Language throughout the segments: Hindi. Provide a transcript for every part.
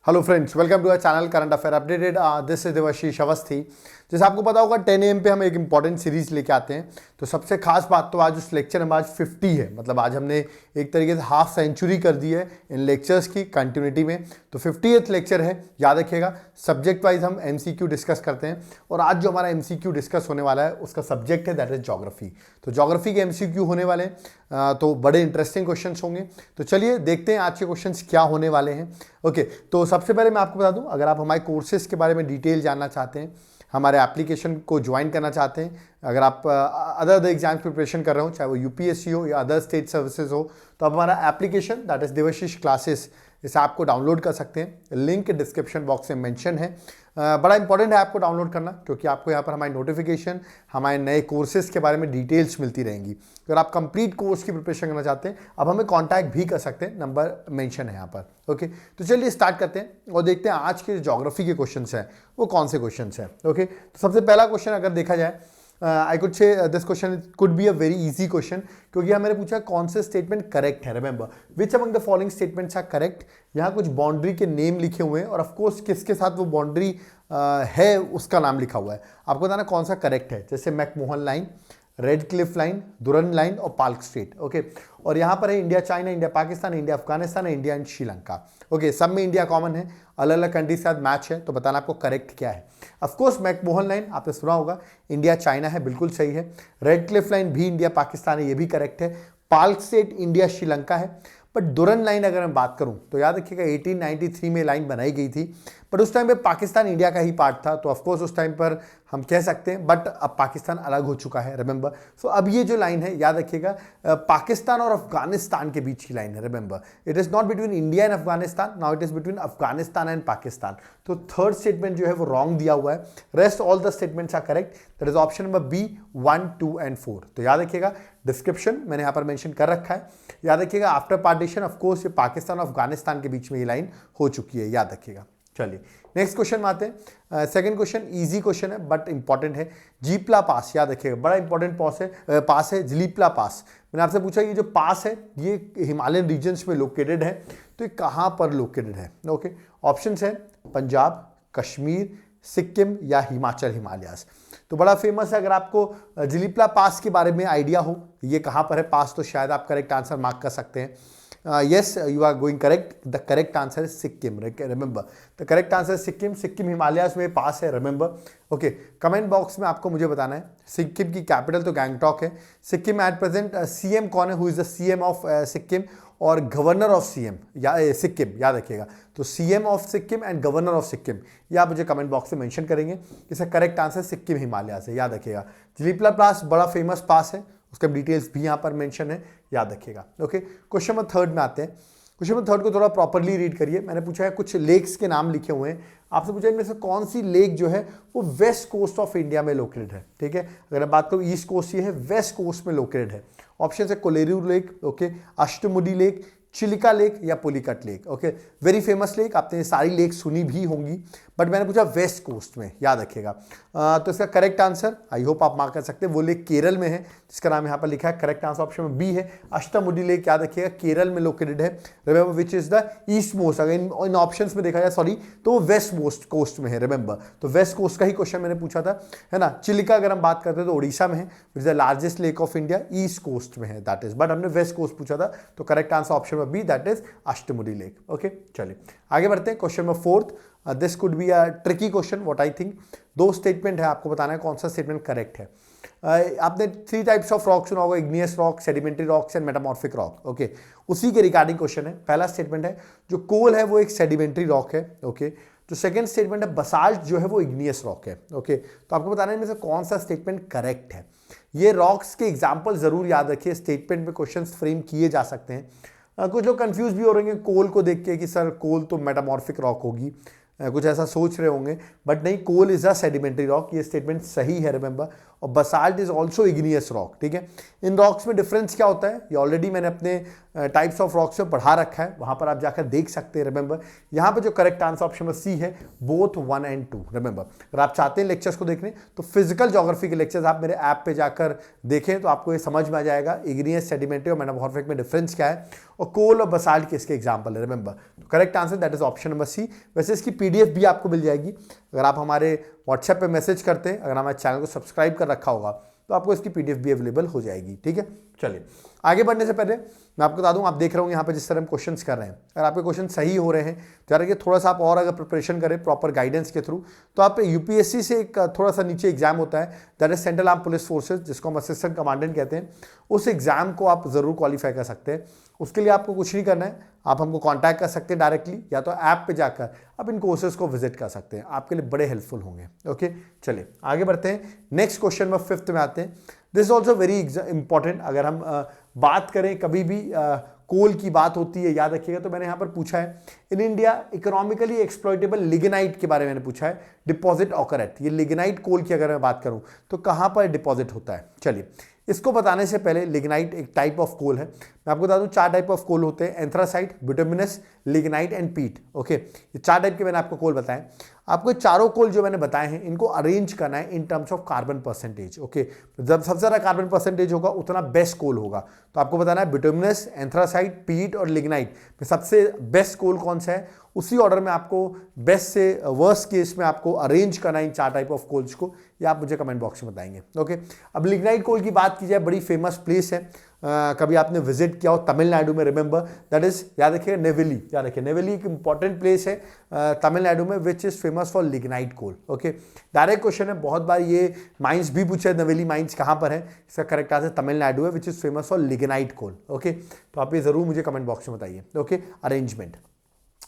Hello friends, welcome to our channel current affair updated. This is Devashish Awasthi. जैसे आपको पता होगा 10 AM पे हम एक इंपॉर्टेंट सीरीज लेके आते हैं। तो सबसे खास बात तो आज उस लेक्चर नंबर आज 50 है, मतलब आज हमने एक तरीके से हाफ सेंचुरी कर दी है इन लेक्चर्स की कंटिन्यूटी में। तो 50th लेक्चर है, याद रखिएगा। सब्जेक्ट वाइज हम MCQ डिस्कस करते हैं और आज जो हमारा MCQ डिस्कस होने वाला है उसका सब्जेक्ट है दैट इज ज्योग्राफी। तो ज्योग्राफी के MCQ होने वाले हैं, तो बड़े इंटरेस्टिंग क्वेश्चंस होंगे। तो चलिए देखते हैं आज के क्वेश्चंस क्या होने वाले हैं। ओके, तो सबसे पहले मैं आपको बता दूं, अगर आप हमारे कोर्सेज के बारे में डिटेल जानना चाहते हैं, हमारे एप्लीकेशन को ज्वाइन करना चाहते हैं, अगर आप अदर एग्जाम्स प्रिपरेशन कर रहे हो, चाहे वो UPSC हो या अदर स्टेट सर्विसेज हो, तो आप हमारा application that is Devashish classes, इस ऐप को डाउनलोड कर सकते हैं। लिंक डिस्क्रिप्शन बॉक्स में मेंशन है। बड़ा इंपॉर्टेंट है ऐप को डाउनलोड करना, क्योंकि आपको यहाँ पर हमारी नोटिफिकेशन, हमारे नए कोर्सेज के बारे में डिटेल्स मिलती रहेंगी। अगर आप कंप्लीट कोर्स की प्रिपरेशन करना चाहते हैं, अब हमें कांटेक्ट भी कर सकते हैं, नंबर मेंशन है यहाँ पर। ओके, तो चलिए स्टार्ट करते हैं और देखते हैं आज के ज्योग्राफी के क्वेश्चंस हैं वो कौन से क्वेश्चंस हैं। ओके, तो सबसे पहला क्वेश्चन अगर देखा जाए, I could say this question could be a very easy question, क्योंकि यहाँ मैंने पूछा कौन से स्टेटमेंट करेक्ट है। Remember which among the following statements are correct. यहाँ कुछ बाउंड्री के नेम लिखे हुए हैं और ऑफकोर्स किसके साथ वो बाउंड्री है उसका नाम लिखा हुआ है। आपको बताना कौन सा करेक्ट है, जैसे McMahon Line, Radcliffe Line, Durand Line और पाल्क स्ट्रेट। ओके, और यहाँ पर है India China, India Pakistan, India Afghanistan, India and Sri Lanka. Okay, सब में इंडिया कॉमन है, अलग अलग कंट्री के साथ मैच है। तो बताना आपको करेक्ट क्या है। ऑफकोर्स मैकमोहन लाइन आपने सुना होगा, इंडिया चाइना है, बिल्कुल सही है। रेड क्लिफ लाइन भी इंडिया पाकिस्तान है, ये भी करेक्ट है। पाल्क स्ट्रेट इंडिया श्रीलंका है। बट दुरन लाइन अगर मैं बात करूं तो याद रखिएगा 1893 में लाइन बनाई गई थी, बट उस टाइम पे पाकिस्तान इंडिया का ही पार्ट था। तो ऑफकोर्स उस टाइम पर हम कह सकते हैं, बट अब पाकिस्तान अलग हो चुका है। रिमेंबर, सो अब ये जो लाइन है याद रखिएगा पाकिस्तान और अफगानिस्तान के बीच की लाइन है। Remember, it is not between India and Afghanistan, now it is between Afghanistan and Pakistan. तो थर्ड स्टेटमेंट जो है वो रॉन्ग दिया हुआ है। Rest all the statements are correct, that is option number B 1, 2 and 4। तो याद रखिएगा, डिस्क्रिप्शन मैंने यहाँ पर मेंशन कर रखा है। याद रखिएगा आफ्टर पार्टीशन ऑफकोर्स ये पाकिस्तान और अफगानिस्तान के बीच में ये लाइन हो चुकी है, याद रखिएगा। चलिए नेक्स्ट क्वेश्चन में आते हैं। सेकंड क्वेश्चन इजी क्वेश्चन है बट इंपॉर्टेंट है। जीपला पास, याद रखिएगा बड़ा इंपॉर्टेंट पास है जीपला पास। मैंने आपसे पूछा ये जो पास है ये हिमालयन रीजन्स में लोकेटेड है, तो ये कहाँ पर लोकेटेड है। ओके, ऑप्शंस है पंजाब, कश्मीर, सिक्किम या हिमाचल हिमालयास। तो बड़ा फेमस है। अगर आपको जीपला पास के बारे में आइडिया हो ये कहाँ पर है पास, तो शायद आप करेक्ट आंसर मार्क कर सकते हैं। Yes, you are going correct. The correct answer is Sikkim. Remember, the correct answer is Sikkim. Sikkim Himalayas में पास है। Remember, ओके, कमेंट बॉक्स में आपको मुझे बताना है सिक्किम की कैपिटल तो गैंगटॉक है। सिक्किम एट प्रेजेंट CM कौन है, who is the CM of Sikkim और गवर्नर ऑफ CM या सिक्किम, याद रखिएगा। तो CM of Sikkim and governor of Sikkim, ये आप मुझे कमेंट बॉक्स में मेंशन करेंगे। इसका करेक्ट आंसर सिक्किम हिमालयास है, याद रखिएगा। जीपला पास बड़ा फेमस पास है, उसका डिटेल्स भी यहाँ पर मेंशन है, याद रखिएगा। ओके, क्वेश्चन नंबर थर्ड में आते हैं। क्वेश्चन नंबर थर्ड को थोड़ा प्रॉपर्ली रीड करिए। मैंने पूछा है कुछ लेक्स के नाम लिखे हुए हैं, आपसे पूछा इनमें से कौन सी लेक जो है वो वेस्ट कोस्ट ऑफ इंडिया में लोकेटेड है। ठीक है, अगर मैं बात करूँ ईस्ट कोस्ट, ये है वेस्ट कोस्ट में लोकेटेड है। ऑप्शन है Kolleru lake, okay, Ashtamudi lake, Chilika lake या Pulicat lake. Okay, very famous lake, आपने ये सारी लेक सुनी भी होंगी, बट मैंने पूछा वेस्ट कोस्ट में, याद रखिएगा। तो इसका करेक्ट आंसर आई होप आप मार्क कर सकते हैं, वो लेक केरल में है जिसका नाम यहाँ पर लिखा है। करेक्ट आंसर ऑप्शन में बी है, अष्टमुडी लेक, याद रखिएगा केरल में लोकेटेड है। Remember which is the east most, अगर इन ऑप्शंस में देखा जाए सॉरी तो वो वेस्ट मोस्ट कोस्ट में है। रिमेंबर, तो वेस्ट कोस्ट का ही क्वेश्चन मैंने पूछा था, है ना। चिलिका अगर हम बात करते हैं तो उड़ीसा में है, which is the largest lake of India, east coast में है दैट इज, बट हमने वेस्ट कोस्ट पूछा था। तो करेक्ट आंसर ऑप्शन में B that is Ashtamudi lake. Okay, चलिए आगे बढ़ते हैं। Question number fourth, this could be a tricky question what I think. दो स्टेटमेंट है, आपको बताना है कौन सा स्टेटमेंट करेक्ट है। आपने 3 टाइप्स ऑफ रॉक सुना होगा, igneous rock, sedimentary rocks and metamorphic rock. Okay, उसी के रिगार्डिंग क्वेश्चन है। पहला स्टेटमेंट है जो कोल है वो एक सेडिमेंट्री रॉक है। ओके, जो सेकंड स्टेटमेंट है बसाल्ट जो है वो igneous रॉक है। ओके, तो आपको बताना है इनमें से कौन सा स्टेटमेंट करेक्ट है। ये रॉक्स के एग्जाम्पल जरूर याद रखिए, स्टेटमेंट में क्वेश्चन फ्रेम किए जा सकते हैं। कुछ लोग कंफ्यूज भी हो रहे हैं कोल को देख के कि सर कोल तो मेटामॉर्फिक रॉक होगी, कुछ ऐसा सोच रहे होंगे, बट नहीं, coal is a sedimentary rock. ये स्टेटमेंट सही है। रिमेंबर, और basalt is also igneous rock, ठीक है। इन रॉक्स में डिफरेंस क्या होता है ये ऑलरेडी मैंने अपने टाइप्स ऑफ रॉक्स में पढ़ा रखा है, वहां पर आप जाकर देख सकते हैं। रिमेंबर यहाँ पे जो correct answer option number C है, बोथ 1 and 2। रिमेंबर अगर आप चाहते हैं लेक्चर्स को देखने तो फिजिकल ज्योग्राफी के लेक्चर्स आप मेरे ऐप पे जाकर देखें तो आपको ये समझ में आ जाएगा इग्नियस, सेडिमेंट्री और मेटामॉर्फिक में डिफरेंस क्या है और कोल और बसाल्ट के इसके एग्जाम्पल है। रिमेंबर तो correct answer that is option number C. वैसे इसकी पीडीएफ भी आपको मिल जाएगी अगर आप हमारे व्हाट्सएप पे मैसेज करते हैं, अगर हमारे चैनल को सब्सक्राइब कर रखा होगा तो आपको इसकी पीडीएफ भी अवेलेबल हो जाएगी, ठीक है। चलिए आगे बढ़ने से पहले मैं आपको बता दूं, आप देख रहे होंगे यहाँ पे जिस तरह हम क्वेश्चंस कर रहे हैं, अगर आपके क्वेश्चन सही हो रहे हैं तो यार थोड़ा सा आप और अगर प्रिपरेशन करें प्रॉपर गाइडेंस के थ्रू तो आप यूपीएससी से एक थोड़ा सा नीचे एग्जाम होता है that is central arm police forces, जिसको हम असिस्टेंट कमांडेंट कहते हैं, उस एग्जाम को आप जरूर क्वालिफाई कर सकते हैं। उसके लिए आपको कुछ नहीं करना है, आप हमको कॉन्टैक्ट कर सकते हैं डायरेक्टली या तो ऐप पे जाकर आप इन कोर्सेज को विजिट कर सकते हैं, आपके लिए बड़े हेल्पफुल होंगे। ओके चलिए आगे बढ़ते हैं, नेक्स्ट क्वेश्चन में 5th में आते हैं। This is also very important. अगर हम बात करें कभी भी कोल की बात होती है, याद रखिएगा, तो मैंने यहाँ पर पूछा है in India economically exploitable lignite के बारे में मैंने पूछा है, डिपॉजिट ऑकर एट। ये लिग्नाइट कोल की अगर मैं बात करूँ तो कहाँ पर डिपॉजिट होता है। चलिए इसको बताने से पहले लिग्नाइट एक टाइप ऑफ कोल है, मैं आपको बता दूं 4 टाइप ऑफ कोल होते हैं, एंथ्रासाइट, बिटुमिनस, लिग्नाइट एंड पीट। ओके ये 4 टाइप के मैंने आपको कोल बताए। आपको चारों कोल जो मैंने बताए हैं इनको अरेंज करना है in terms of carbon percentage. Okay जब सबसे ज़्यादा कार्बन परसेंटेज होगा उतना बेस्ट कोल होगा, तो आपको बताना है बिटुमिनस, एंथ्रासाइट, पीट और लिग्नाइट में सबसे बेस्ट कोल कौन सा है, उसी ऑर्डर में आपको बेस्ट से वर्स्ट केस में आपको अरेंज करना है इन 4 टाइप ऑफ कोल्स को, ये आप मुझे कमेंट बॉक्स में बताएंगे। ओके अब लिग्नाइट कोल की बात की जाए, बड़ी फेमस प्लेस है, कभी आपने विजिट किया हो तमिलनाडु में, रिमेंबर दैट इज, याद रखिए नेवेली, याद रखिए नेवेली एक इंपॉर्टेंट प्लेस है तमिलनाडु में which is famous for lignite coal. Okay direct question है, बहुत बार ये माइंस भी पूछा है, नेवेली माइंस कहाँ पर है, इसका करेक्ट आंसर तमिलनाडु है which is famous for lignite coal. Okay तो आप ये जरूर मुझे कमेंट बॉक्स में बताइए। Okay arrangement.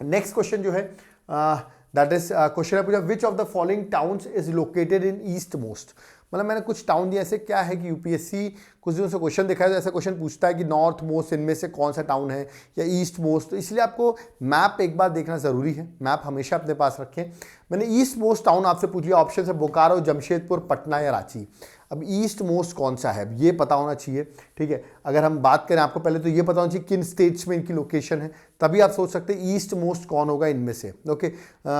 नेक्स्ट क्वेश्चन जो है दैट इज क्वेश्चन है पूछा which of the following towns is located in east most. मतलब मैंने कुछ टाउन दिया, ऐसे क्या है कि यूपीएससी कुछ दिनों से क्वेश्चन दिखा है तो ऐसा क्वेश्चन पूछता है कि नॉर्थ मोस्ट इनमें से कौन सा टाउन है या ईस्ट मोस्ट, तो इसलिए आपको मैप एक बार देखना जरूरी है, मैप हमेशा अपने पास रखें। मैंने ईस्ट मोस्ट टाउन आपसे पूछ लिया, ऑप्शन है बोकारो, जमशेदपुर, पटना या रांची। अब ईस्ट मोस्ट कौन सा है ये पता होना चाहिए, ठीक है। अगर हम बात करें आपको पहले तो ये पता होना चाहिए किन स्टेट्स में इनकी लोकेशन है, तभी आप सोच सकते हैं ईस्ट मोस्ट कौन होगा इनमें से। ओके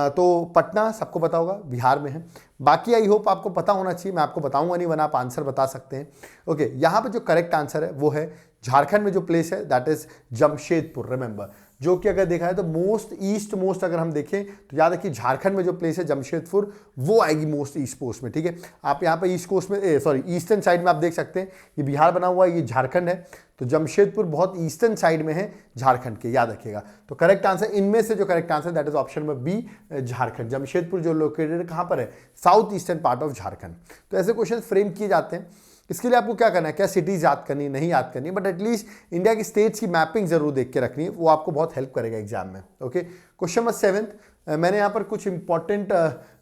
तो पटना सबको पता होगा, बिहार में है। बाकी आई होप आपको पता होना चाहिए, मैं आपको बताऊंगा नहीं वरना आप आंसर बता सकते हैं। ओके यहाँ पे जो करेक्ट आंसर है वो है झारखंड में जो प्लेस है दैट इज जमशेदपुर, रिमेंबर, जो कि अगर देखा है तो मोस्ट ईस्ट मोस्ट अगर हम देखें तो याद रखिए झारखंड में जो प्लेस है जमशेदपुर वो आएगी मोस्ट ईस्ट कोस्ट में, ठीक है। आप यहाँ पे ईस्ट कोस्ट में सॉरी ईस्टर्न साइड में आप देख सकते हैं ये बिहार बना हुआ है, ये झारखंड है, तो जमशेदपुर बहुत ईस्टर्न साइड में है झारखंड के, याद रखिएगा। तो करेक्ट आंसर इनमें से जो correct answer that is option number B Jharkhand. Jamshedpur जो लोकेटेड कहाँ पर है, south eastern part of Jharkhand. तो ऐसे क्वेश्चन फ्रेम किए जाते हैं, इसके लिए आपको क्या करना है, क्या सिटीज याद करनी नहीं याद करनी, बट एटलीस्ट इंडिया की स्टेट्स की मैपिंग जरूर देख के रखनी है, वो आपको बहुत हेल्प करेगा एग्जाम में। ओके क्वेश्चन नंबर 7 मैंने यहाँ पर कुछ इंपॉर्टेंट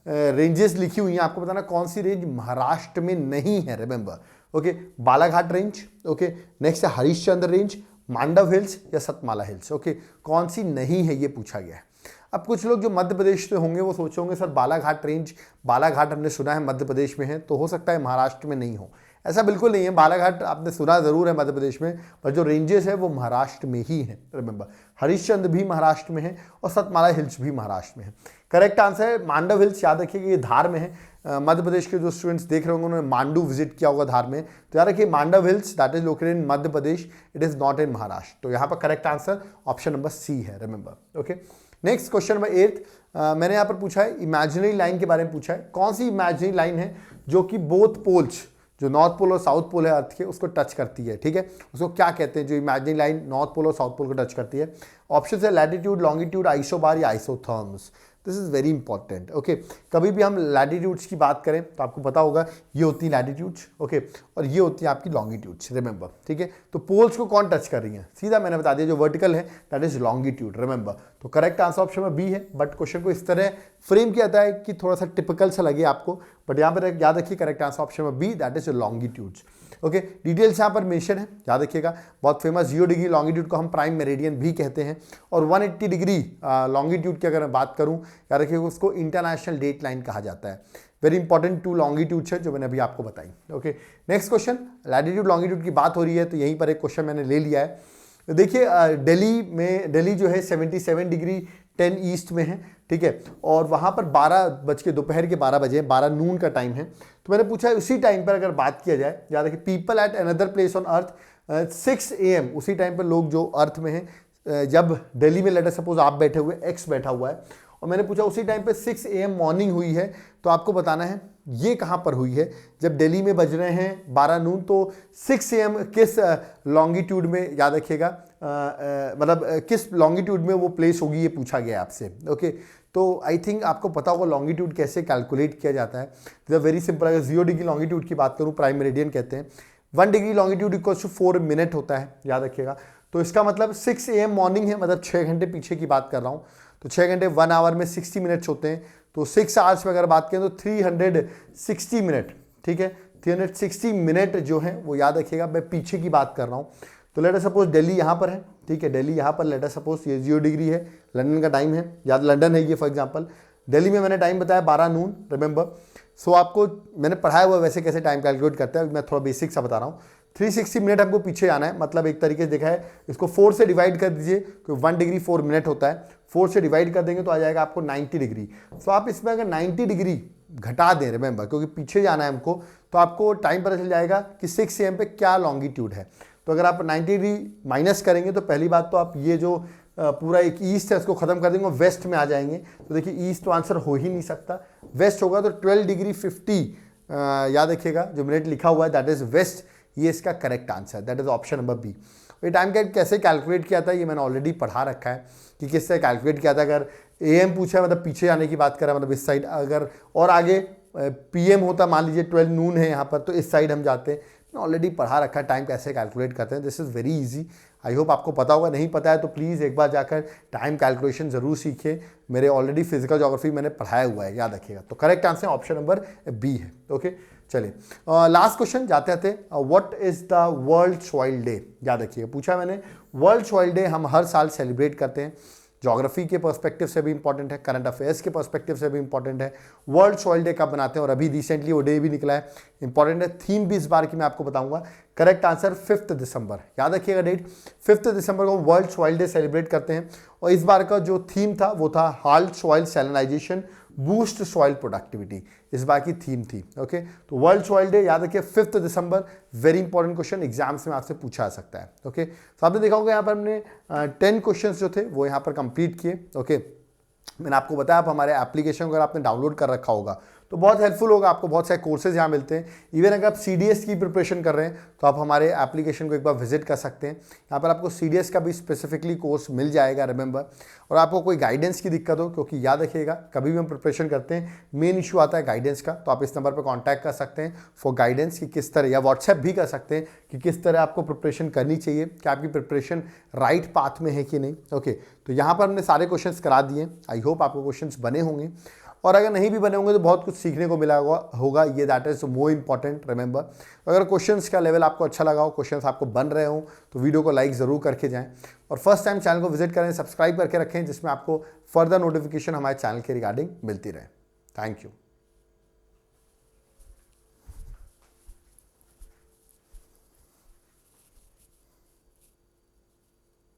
रेंजेस लिखी हुई हैं, आपको बताना कौन सी रेंज महाराष्ट्र में नहीं है, remember. Okay Balaghat range, okay next है हरिश्चंद्र रेंज, मांडव हिल्स या सतमाला हिल्स। ओके कौन सी नहीं है ये पूछा गया है। अब कुछ लोग जो मध्य प्रदेश से होंगे वो सोचे होंगे सर बालाघाट रेंज, बालाघाट हमने सुना है मध्य प्रदेश में है, तो हो सकता है महाराष्ट्र में नहीं हो। ऐसा बिल्कुल नहीं है, बालाघाट आपने सुना जरूर है मध्य प्रदेश में, पर जो रेंजेस है वो महाराष्ट्र में ही है, रिमेंबर। हरिश्चंद्र भी महाराष्ट्र में है और सतमाला हिल्स भी महाराष्ट्र में है। करेक्ट आंसर है मांडव हिल्स, याद रखिए ये धार में है। मध्य प्रदेश के जो स्टूडेंट्स देख रहे होंगे उन्होंने मांडू विजिट किया होगा धार में, तो याद रखिए Mandav hills that is located in Madhya Pradesh, it is not in Maharashtra. तो यहाँ पर correct answer option number C है, remember. Okay next question number 8 मैंने यहाँ पर पूछा है इमेजिनरी लाइन के बारे में पूछा है, कौन सी इमेजिनरी लाइन है जो कि बोथ पोल्स, जो नॉर्थ पोल और साउथ पोल है अर्थ के, उसको टच करती है, ठीक है। उसको क्या कहते हैं जो इमेजिनरी लाइन नॉर्थ पोल और साउथ पोल को टच करती है। ऑप्शन है लैटिट्यूड, लॉन्गिट्यूड, आइसोबार या isotherms. This is very important. Okay कभी भी हम लैटिट्यूड्स की बात करें तो आपको पता होगा ये होती है लैटिट्यूड्स, ओके, और ये होती है आपकी लॉन्गिट्यूड्स, रिमेंबर, ठीक है। तो पोल्स को कौन टच कर रही है, सीधा मैंने बता दिया जो वर्टिकल है दैट इज लॉन्गिट्यूड, रिमेंबर। तो करेक्ट आंसर ऑप्शन में बी है, बट क्वेश्चन को इस तरह फ्रेम किया जाता है कि थोड़ा सा टिपिकल सा लगे आपको, बट यहाँ पर याद रखिए करेक्ट आंसर ऑप्शन में B that is longitudes. Okay details यहाँ पर मेंशन है, याद रखिएगा। बहुत फेमस 0 डिग्री लॉन्गिट्यूड को हम प्राइम मेरिडियन भी कहते हैं, और 180 डिग्री लॉन्गिट्यूड की अगर मैं बात करूँ, याद रखिएगा उसको इंटरनेशनल डेट लाइन कहा जाता है। वेरी इंपॉर्टेंट 2 लॉन्गिट्यूड्स है जो मैंने अभी आपको बताई। Okay, next question, latitude longitude की बात हो रही है तो यहीं पर एक क्वेश्चन मैंने ले लिया है। तो देखिए दिल्ली जो है 77 डिग्री 10 ईस्ट में है, ठीक है, और वहाँ पर दोपहर के 12 बजे 12 नून का टाइम है। तो मैंने पूछा है उसी टाइम पर अगर बात किया जाए, याद रखिए people at another place on earth 6 AM, उसी टाइम पर लोग जो अर्थ में हैं, जब दिल्ली में लेटर सपोज आप बैठे हुए, एक्स बैठा हुआ है, और मैंने पूछा उसी टाइम पे 6 AM मॉर्निंग हुई है, तो आपको बताना है ये कहाँ पर हुई है। जब दिल्ली में बज रहे हैं 12 नून, तो 6 AM किस लॉन्गिट्यूड में, याद रखिएगा मतलब किस लॉन्गिट्यूड में वो प्लेस होगी, ये पूछा गया आपसे। ओके, तो आई थिंक आपको पता होगा लॉन्गिट्यूड कैसे कैलकुलेट किया जाता है। तो वेरी सिंपल, अगर 0 डिग्री लॉन्गिट्यूड की बात करूँ, प्राइम मेरिडियन कहते हैं, 1 degree longitude equals to 4 minute होता है, याद रखिएगा। तो इसका मतलब 6 AM मॉर्निंग है, मतलब 6 घंटे पीछे की बात कर रहा हूँ। तो 6 घंटे 1 आवर में 60 मिनट्स होते हैं, तो 6 आवर्स में अगर बात करें तो 360 मिनट, ठीक है, 360 मिनट जो है वो याद रखिएगा, मैं पीछे की बात कर रहा हूँ। तो लेटर सपोज दिल्ली यहाँ पर है, ठीक है, दिल्ली यहाँ पर लेटर सपोज ये 0 डिग्री है, लंदन का टाइम है, याद लंदन है ये फॉर एग्जांपल, दिल्ली में मैंने टाइम बताया 12 नून, रिमेंबर। सो आपको मैंने पढ़ाया हुआ वैसे कैसे टाइम कैलकुलेट करता है, मैं थोड़ा बेसिक सा बता रहा हूँ। 360 मिनट हमको पीछे आना है, मतलब एक तरीके से देखा है, इसको 4 से डिवाइड कर दीजिए, क्योंकि 1 डिग्री 4 मिनट होता है, 4 से डिवाइड कर देंगे तो आ जाएगा आपको 90 डिग्री। सो आप इसमें अगर 90 डिग्री घटा दें, रिमेंबर क्योंकि पीछे जाना है हमको, तो आपको टाइम पता चल जाएगा कि 6 AM पे क्या लॉन्गिट्यूड है। तो अगर आप 90 डिग्री माइनस करेंगे तो पहली बात तो आप ये जो पूरा एक ईस्ट है उसको खत्म कर देंगे और वेस्ट में आ जाएंगे। तो देखिए ईस्ट तो आंसर हो ही नहीं सकता, वेस्ट होगा, तो 12 डिग्री 50 याद रखिएगा जो मिनट लिखा हुआ है दैट इज वेस्ट, ये इसका correct answer, that is option number B. ये टाइम कैसे कैलकुलेट किया था ये मैंने ऑलरेडी पढ़ा रखा है कि किस तरह कैलकुलेट किया था। अगर AM पूछा मतलब पीछे जाने की बात करें, मतलब इस साइड, अगर और आगे PM होता, मान लीजिए 12 नून है यहाँ पर, तो इस साइड हम जाते हैं। ऑलरेडी पढ़ा रखा है टाइम कैसे कैलकुलेट करते हैं, this is very easy. I hope आपको पता होगा, नहीं पता है तो प्लीज़ एक बार जाकर टाइम कैलकुलेशन ज़रूर सीखिए, मेरे ऑलरेडी फिजिकल ज्योग्राफी मैंने पढ़ाया हुआ है, याद रखिएगा। तो correct answer option number B है। ओके, चलिए लास्ट क्वेश्चन जाते आते, what is the world soil day, याद रखिएगा, पूछा मैंने। वर्ल्ड सॉइल डे हम हर साल सेलिब्रेट करते हैं, ज्योग्राफी के पर्सपेक्टिव से भी इंपॉर्टेंट है, करंट अफेयर्स के पर्सपेक्टिव से भी इंपॉर्टेंट है। वर्ल्ड सॉइल डे कब बनाते हैं, और अभी रिसेंटली वो डे भी निकला है, इंपॉर्टेंट है। थीम भी इस बार की मैं आपको बताऊंगा। करेक्ट आंसर 5 दिसंबर, याद रखिएगा डेट, 5 दिसंबर को वर्ल्ड सॉइल डे सेलिब्रेट करते हैं। और इस बार का जो थीम था वो था halt soil salinisation, boost soil productivity, इस बार की थीम थी। ओके, तो वर्ल्ड सॉइल डे याद रखिए 5 दिसंबर, वेरी इंपॉर्टेंट क्वेश्चन, एग्जाम्स में आपसे पूछा जा सकता है। ओके, तो आपने देखा होगा यहाँ पर हमने 10 क्वेश्चंस जो थे वो यहाँ पर कंप्लीट किए। ओके, मैंने आपको बताया, आप हमारे एप्लीकेशन अगर आपने डाउनलोड कर रखा होगा तो बहुत हेल्पफुल होगा, आपको बहुत सारे कोर्सेज यहाँ मिलते हैं। इवन अगर आप CDS की प्रिपरेशन कर रहे हैं तो आप हमारे एप्लीकेशन को एक बार विजिट कर सकते हैं, यहाँ पर आपको CDS का भी स्पेसिफिकली कोर्स मिल जाएगा, रिमेंबर। और आपको कोई गाइडेंस की दिक्कत हो, क्योंकि याद रखिएगा कभी भी हम प्रिपरेशन करते हैं मेन इशू आता है गाइडेंस का, तो आप इस नंबर पर कॉन्टैक्ट कर सकते हैं फॉर गाइडेंस कि किस तरह, या व्हाट्सएप भी कर सकते हैं कि किस तरह आपको प्रिपरेशन करनी चाहिए, कि आपकी प्रिपरेशन राइट पाथ में है कि नहीं। ओके, तो यहाँ पर हमने सारे क्वेश्चंस करा दिए, आई होप आपको क्वेश्चंस बने होंगे, और अगर नहीं भी बने होंगे तो बहुत कुछ सीखने को मिला होगा, ये that is more important, remember. अगर क्वेश्चंस का लेवल आपको अच्छा लगा हो, क्वेश्चंस आपको बन रहे हो, तो वीडियो को लाइक ज़रूर करके जाएं, और फर्स्ट टाइम चैनल को विजिट करें, सब्सक्राइब करके रखें, जिसमें आपको फर्दर नोटिफिकेशन हमारे चैनल के रिगार्डिंग मिलती रहे। Thank you.